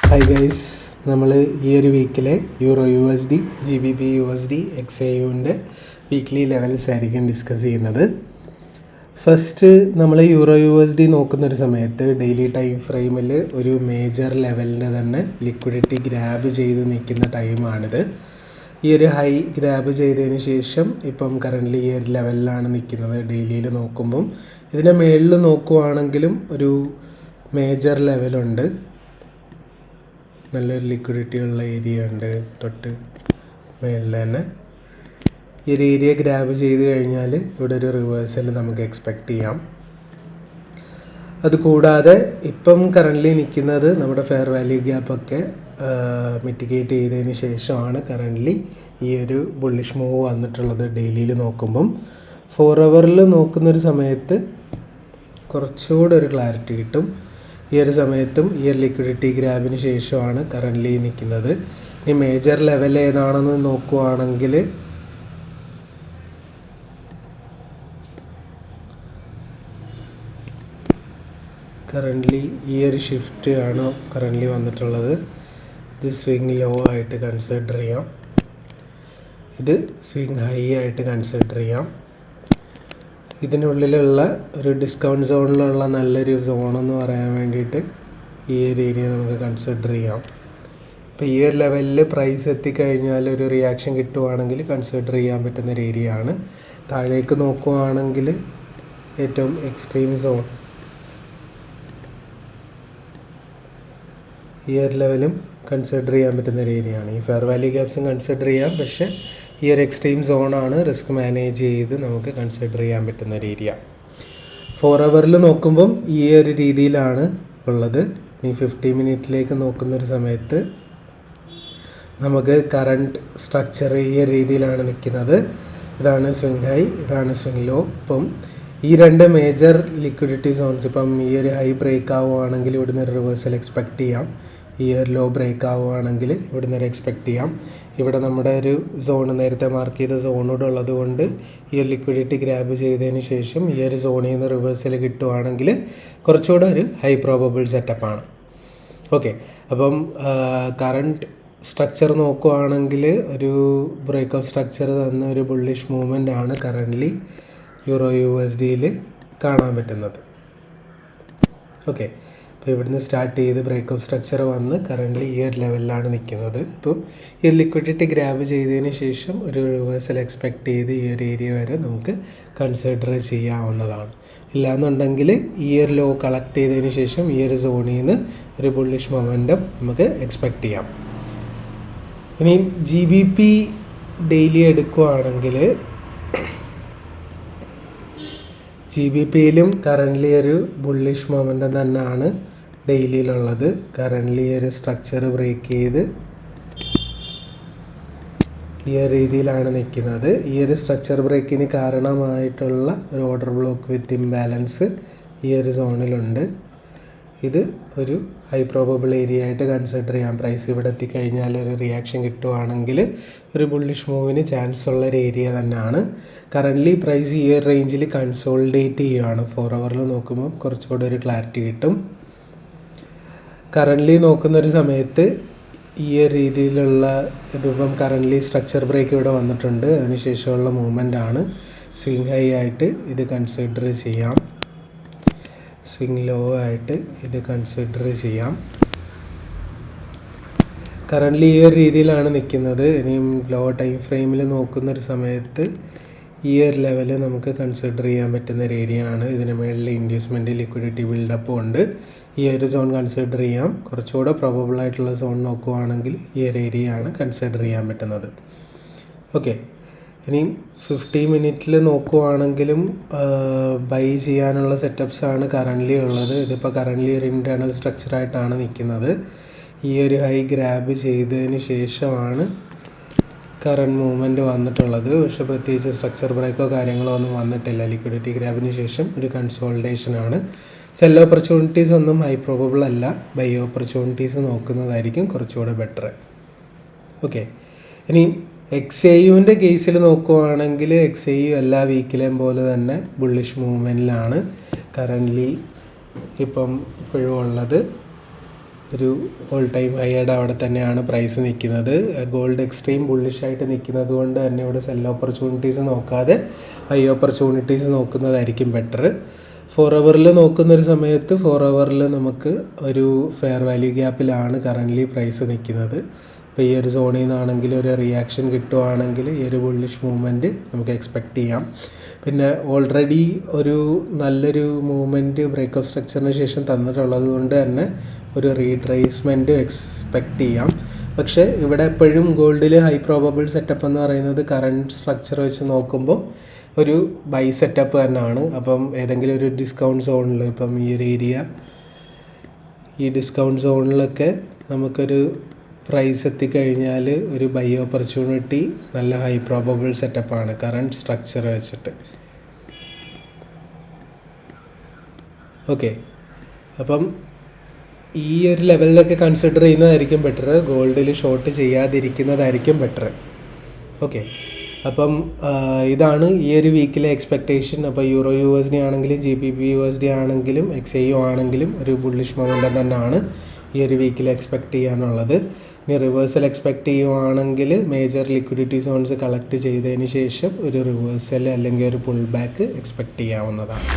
Hi guys, നമ്മൾ ഈ ഒരു വീക്കിലെ യൂറോ USD, GBP USD, XAUൻ്റെ വീക്ക്ലി ലെവൽസ് ആയിരിക്കും ഡിസ്കസ് ചെയ്യുന്നത്. ഫസ്റ്റ് നമ്മൾ യൂറോ USD നോക്കുന്നൊരു സമയത്ത് ഡെയിലി ടൈം ഫ്രെയിമിൽ ഒരു മേജർ ലെവലിൻ്റെ തന്നെ ലിക്വിഡിറ്റി ഗ്രാബ് ചെയ്ത് നിൽക്കുന്ന ടൈമാണിത്. ഈ ഒരു ഹൈ ഗ്രാബ് ചെയ്തതിന് ശേഷം ഇപ്പം കറൻ്റ്ലി ഈ ഒരു ലെവലിലാണ് നിൽക്കുന്നത്. ഡെയിലിയിൽ നോക്കുമ്പം ഇതിൻ്റെ മുകളിൽ നോക്കുവാണെങ്കിലും ഒരു മേജർ ലെവലുണ്ട്, നല്ലൊരു ലിക്വിഡിറ്റി ഉള്ള ഏരിയ ഉണ്ട് തൊട്ട് മേളിൽ തന്നെ. ഈ ഒരു ഏരിയ ഗ്രാബ് ചെയ്ത് കഴിഞ്ഞാൽ ഇവിടെ ഒരു റിവേഴ്സൽ നമുക്ക് എക്സ്പെക്റ്റ് ചെയ്യാം. അതുകൂടാതെ ഇപ്പം കറൻ്റ്ലി നിൽക്കുന്നത് നമ്മുടെ ഫെയർ വാല്യൂ ഗ്യാപ്പൊക്കെ മിറ്റിഗേറ്റ് ചെയ്തതിന് ശേഷമാണ് കറൻ്റ്ലി ഈ ഒരു ബുള്ളിഷ് മൂവ് വന്നിട്ടുള്ളത്. ഡെയിലിയിൽ നോക്കുമ്പം 4 ഹവറിൽ നോക്കുന്നൊരു സമയത്ത് കുറച്ചുകൂടെ ഒരു ക്ലാരിറ്റി കിട്ടും. ഈ ഒരു സമയത്തും ഈ ഒരു ലിക്വിഡിറ്റി ഗ്രാബിന് ശേഷമാണ് കറൻ്റ്ലി നിൽക്കുന്നത്. ഇനി മേജർ ലെവൽ ഏതാണെന്ന് നോക്കുവാണെങ്കിൽ കറൻ്റ്ലി ഈ ഒരു ഷിഫ്റ്റ് ആണ് കറൻ്റ്ലി വന്നിട്ടുള്ളത്. ഇത് സ്വിങ് ലോ ആയിട്ട് കൺസിഡർ ചെയ്യാം, ഇത് സ്വിങ് ഹൈ ആയിട്ട് കൺസിഡർ ചെയ്യാം. ഇതിനുള്ളിലുള്ള ഒരു ഡിസ്കൗണ്ട് സോണിലുള്ള നല്ലൊരു സോണെന്ന് പറയാൻ വേണ്ടിയിട്ട് ഈ ഒരു ഏരിയ നമുക്ക് കൺസിഡർ ചെയ്യാം. ഇപ്പോൾ ഈ ഒരു ലെവലിൽ പ്രൈസ് എത്തിക്കഴിഞ്ഞാൽ ഒരു റിയാക്ഷൻ കിട്ടുവാണെങ്കിൽ കൺസിഡർ ചെയ്യാൻ പറ്റുന്നൊരു ഏരിയ ആണ്. താഴേക്ക് നോക്കുവാണെങ്കിൽ ഏറ്റവും എക്സ്ട്രീം സോൺ ഈ ഒരു ലെവലും കൺസിഡർ ചെയ്യാൻ പറ്റുന്നൊരു ഏരിയ ആണ്. ഈ ഫെയർ വാല്യൂ ഗ്യാപ്സും കൺസിഡർ ചെയ്യാം, പക്ഷേ ഈ ഒരു എക്സ്ട്രീം സോണാണ് റിസ്ക് മാനേജ് ചെയ്ത് നമുക്ക് കൺസിഡർ ചെയ്യാൻ പറ്റുന്ന ഒരു ഏരിയ. 4 ഹവറിൽ നോക്കുമ്പം ഈ ഒരു രീതിയിലാണ് ഉള്ളത്. ഇനി 50 മിനിറ്റിലേക്ക് നോക്കുന്നൊരു സമയത്ത് നമുക്ക് കറണ്ട് സ്ട്രക്ചർ ഈ ഒരു രീതിയിലാണ് നിൽക്കുന്നത്. ഇതാണ് സ്വിങ് ഹൈ, ഇതാണ് സ്വിങ് ലോ. ഇപ്പം ഈ രണ്ട് മേജർ ലിക്വിഡിറ്റി സോൺസ്, ഇപ്പം ഈ ഒരു ഹൈ ബ്രേക്ക് ആവുകയാണെങ്കിൽ ഇവിടുന്ന് ഒരു റിവേഴ്സൽ എക്സ്പെക്റ്റ് ചെയ്യാം. ഈ ഒരു ലോ ബ്രേക്ക് ആവുകയാണെങ്കിൽ ഇവിടുന്ന് ഒരു എക്സ്പെക്റ്റ് ചെയ്യാം. ഇവിടെ നമ്മുടെ ഒരു സോൺ നേരത്തെ മാർക്ക് ചെയ്ത സോണോട് ഉള്ളത് കൊണ്ട് ഈ ഒരു ലിക്വിഡിറ്റി ഗ്രാബ് ചെയ്തതിന് ശേഷം ഈ ഒരു സോണിൽ നിന്ന് റിവേഴ്സൽ കിട്ടുവാണെങ്കിൽ കുറച്ചുകൂടെ ഒരു ഹൈ പ്രോബബിൾ സെറ്റപ്പാണ്. ഓക്കെ, അപ്പം കറണ്ട് സ്ട്രക്ചർ നോക്കുവാണെങ്കിൽ ഒരു ബ്രേക്കപ്പ് സ്ട്രക്ചർ തന്ന ഒരു ബുള്ളിഷ് മൂവ്മെൻ്റ് ആണ് കറൻ്റ്ലി യൂറോ USDയിൽ കാണാൻ പറ്റുന്നത്. ഓക്കെ, അപ്പോൾ ഇവിടുന്ന് സ്റ്റാർട്ട് ചെയ്ത് ബ്രേക്കപ്പ് സ്ട്രക്ചർ വന്ന് കറൻ്റ്ലി ഈ ഒരു ലെവലിലാണ് നിൽക്കുന്നത്. ഇപ്പം ഈ ലിക്വിഡിറ്റി ഗ്രാബ് ചെയ്തതിന് ശേഷം ഒരു റിവേഴ്സൽ എക്സ്പെക്റ്റ് ചെയ്ത് ഈ ഒരു ഏരിയ വരെ നമുക്ക് കൺസിഡർ ചെയ്യാവുന്നതാണ്. ഇല്ലാന്നുണ്ടെങ്കിൽ ഈ ഒരു ലോ കളക്ട് ചെയ്തതിന് ശേഷം ഈ ഒരു സോണിൽ നിന്ന് ഒരു ബുള്ളിഷ് മൊമെൻറ്റം നമുക്ക് എക്സ്പെക്റ്റ് ചെയ്യാം. ഇനി GBP ഡെയിലി എടുക്കുകയാണെങ്കിൽ GBPയിലും കറൻ്റ്ലി ഒരു ബുള്ളിഷ് മൊമെൻറ്റം തന്നെയാണ് ഡെയിലിയിലുള്ളത്. കറൻ്റ്ലി ഒരു സ്ട്രക്ചർ ബ്രേക്ക് ചെയ്ത് ഈ ഒരു രീതിയിലാണ് നിൽക്കുന്നത്. ഈ ഒരു സ്ട്രക്ചർ ബ്രേക്കിന് കാരണമായിട്ടുള്ള ഒരു ഓർഡർ ബ്ലോക്ക് വിത്ത് ഇംബാലൻസ് ഈ ഒരു സോണിലുണ്ട്. ഇത് ഒരു ഹൈ പ്രോബബിൾ ഏരിയ ആയിട്ട് കൺസിഡർ ചെയ്യാം. പ്രൈസ് ഇവിടെ എത്തിക്കഴിഞ്ഞാൽ ഒരു റിയാക്ഷൻ കിട്ടുവാണെങ്കിൽ ഒരു ബുള്ളിഷ് മൂവിന് ചാൻസ് ഉള്ള ഒരു ഏരിയ തന്നെയാണ്. കറൻ്റ്ലി പ്രൈസ് ഈ ഒരു റേഞ്ചിൽ കൺസോളിഡേറ്റ് ചെയ്യുകയാണ്. 4 ഹവറിൽ നോക്കുമ്പോൾ കുറച്ചുകൂടെ ഒരു ക്ലാരിറ്റി കിട്ടും. കറൻ്റ്ലി നോക്കുന്നൊരു സമയത്ത് ഈ ഒരു രീതിയിലുള്ള ഇതിപ്പം കറൻ്റ്ലി സ്ട്രക്ചർ ബ്രേക്ക് ഇവിടെ വന്നിട്ടുണ്ട്. അതിനുശേഷമുള്ള മൂവ്മെൻ്റ് ആണ്. സ്വിങ് ഹൈ ആയിട്ട് ഇത് കൺസിഡർ ചെയ്യാം, സ്വിങ് ലോ ആയിട്ട് ഇത് കൺസിഡർ ചെയ്യാം. കറൻ്റ്ലി ഈ ഒരു രീതിയിലാണ് നിൽക്കുന്നത്. ഇനിയും ലോ ടൈം ഫ്രെയിമിൽ നോക്കുന്നൊരു സമയത്ത് ഈ ഒരു ലെവൽ നമുക്ക് കൺസിഡർ ചെയ്യാൻ പറ്റുന്ന ഒരു ഏരിയ ആണ്. ഇതിന് മേളിൽ ഇൻഡ്യൂസ്മെൻറ്റ് ലിക്വിഡിറ്റി ബിൽഡപ്പ് ഉണ്ട്. ഈ ഒരു സോൺ കൺസിഡർ ചെയ്യാം. കുറച്ചുകൂടെ പ്രോബബിൾ ആയിട്ടുള്ള സോൺ നോക്കുവാണെങ്കിൽ ഈ ഒരു ഏരിയ ആണ് കൺസിഡർ ചെയ്യാൻ പറ്റുന്നത്. ഓക്കെ, ഇനി 50 മിനിറ്റിൽ നോക്കുവാണെങ്കിലും ബൈ ചെയ്യാനുള്ള സെറ്റപ്സാണ് കറൻ്റ്ലി ഉള്ളത്. ഇതിപ്പോൾ കറൻ്റ്ലി ഒരു ഇൻറ്റേർണൽ സ്ട്രക്ചറായിട്ടാണ് നിൽക്കുന്നത്. ഈ ഒരു ഹൈ ഗ്രാബ് ചെയ്തതിന് ശേഷമാണ് കറണ്ട് മൂവ്മെൻറ്റ് വന്നിട്ടുള്ളത്. പക്ഷേ പ്രത്യേകിച്ച് സ്ട്രക്ചർ ബ്രേക്കോ കാര്യങ്ങളോ ഒന്നും വന്നിട്ടില്ല. ലിക്വിഡിറ്റി ഗ്രാബിന് ശേഷം ഒരു കൺസോൾട്ടേഷനാണ്. സെൽ ഓപ്പർച്യൂണിറ്റീസ് ഒന്നും ഹൈ പ്രോബബിൾ അല്ല. ബൈ ഓപ്പർച്യൂണിറ്റീസ് നോക്കുന്നതായിരിക്കും കുറച്ചുകൂടെ ബെറ്റർ. ഓക്കെ, ഇനി XAUവിൻ്റെ കേസിൽ നോക്കുവാണെങ്കിൽ XAU എല്ലാ വീക്കിലെയും പോലെ തന്നെ ബുള്ളിഷ് മൂവ്മെൻറ്റിലാണ് കറൻ്റ്ലി ഇപ്പം ഇപ്പോഴും ഉള്ളത്. ഒരു ഓൾ ടൈം ഹൈയുടെ അവിടെ തന്നെയാണ് പ്രൈസ് നിൽക്കുന്നത്. ഗോൾഡ് എക്സ്ട്രീം ബുള്ളിഷായിട്ട് നിൽക്കുന്നത് കൊണ്ട് തന്നെ ഇവിടെ സെൽ ഓപ്പർച്യൂണിറ്റീസ് നോക്കാതെ ബൈ ഓപ്പർച്യൂണിറ്റീസ് നോക്കുന്നതായിരിക്കും ബെറ്റർ. 4 ഹവറിൽ നോക്കുന്നൊരു സമയത്ത് 4 ഹവറിൽ നമുക്ക് ഒരു ഫെയർ വാല്യൂ ഗ്യാപ്പിലാണ് കറൻ്റ്ലി പ്രൈസ് നിൽക്കുന്നത്. അപ്പോൾ ഈ ഒരു സോണിൽ നിന്നാണെങ്കിൽ ഒരു റിയാക്ഷൻ കിട്ടുവാണെങ്കിൽ ഈ ഒരു ബുള്ളിഷ് മൂവ്മെൻറ്റ് നമുക്ക് എക്സ്പെക്റ്റ് ചെയ്യാം. പിന്നെ ഓൾറെഡി ഒരു നല്ലൊരു മൂവ്മെൻറ്റ് ബ്രേക്ക് ഓഫ് സ്ട്രക്ചറിന് ശേഷം തന്നിട്ടുള്ളത് കൊണ്ട് തന്നെ ഒരു റീട്രേസ്മെൻറ്റ് എക്സ്പെക്റ്റ് ചെയ്യാം. പക്ഷേ ഇവിടെ എപ്പോഴും ഗോൾഡിൽ ഹൈ പ്രോബബിൾ സെറ്റപ്പ് എന്ന് പറയുന്നത് കറണ്ട് സ്ട്രക്ചർ വെച്ച് നോക്കുമ്പോൾ ഒരു ബൈ സെറ്റപ്പ് തന്നെയാണ്. അപ്പം ഏതെങ്കിലും ഒരു ഡിസ്കൗണ്ട് സോണിൽ, ഇപ്പം ഈ ഒരു ഏരിയ, ഈ ഡിസ്കൗണ്ട് സോണിലൊക്കെ നമുക്കൊരു പ്രൈസ് എത്തിക്കഴിഞ്ഞാൽ ഒരു ബൈ ഓപ്പർച്യൂണിറ്റി നല്ല ഹൈ പ്രോബബിൾ സെറ്റപ്പാണ് കറണ്ട് സ്ട്രക്ചർ വെച്ചിട്ട്. ഓക്കെ, അപ്പം ഈ ഒരു ലെവലിലൊക്കെ കൺസിഡർ ചെയ്യുന്നതായിരിക്കും ബെറ്റർ. ഗോൾഡിൽ ഷോർട്ട് ചെയ്യാതിരിക്കുന്നതായിരിക്കും ബെറ്റർ. ഓക്കെ, അപ്പം ഇതാണ് ഈ ഒരു വീക്കിലെ എക്സ്പെക്റ്റേഷൻ. അപ്പോൾ യൂറോ USD ആണെങ്കിലും GBP USD ആണെങ്കിലും XAU ആണെങ്കിലും ഒരു ബുള്ളിഷ് മൊമെൻ്റം തന്നെയാണ് ഈ ഒരു വീക്കിൽ എക്സ്പെക്റ്റ് ചെയ്യാനുള്ളത്. ഇനി റിവേഴ്സൽ എക്സ്പെക്റ്റ് ചെയ്യുവാണെങ്കിൽ മേജർ ലിക്വിഡിറ്റി സോൺസ് കളക്ട് ചെയ്തതിന് ശേഷം ഒരു റിവേഴ്സൽ അല്ലെങ്കിൽ ഒരു പുൾ ബാക്ക് എക്സ്പെക്റ്റ് ചെയ്യാവുന്നതാണ്.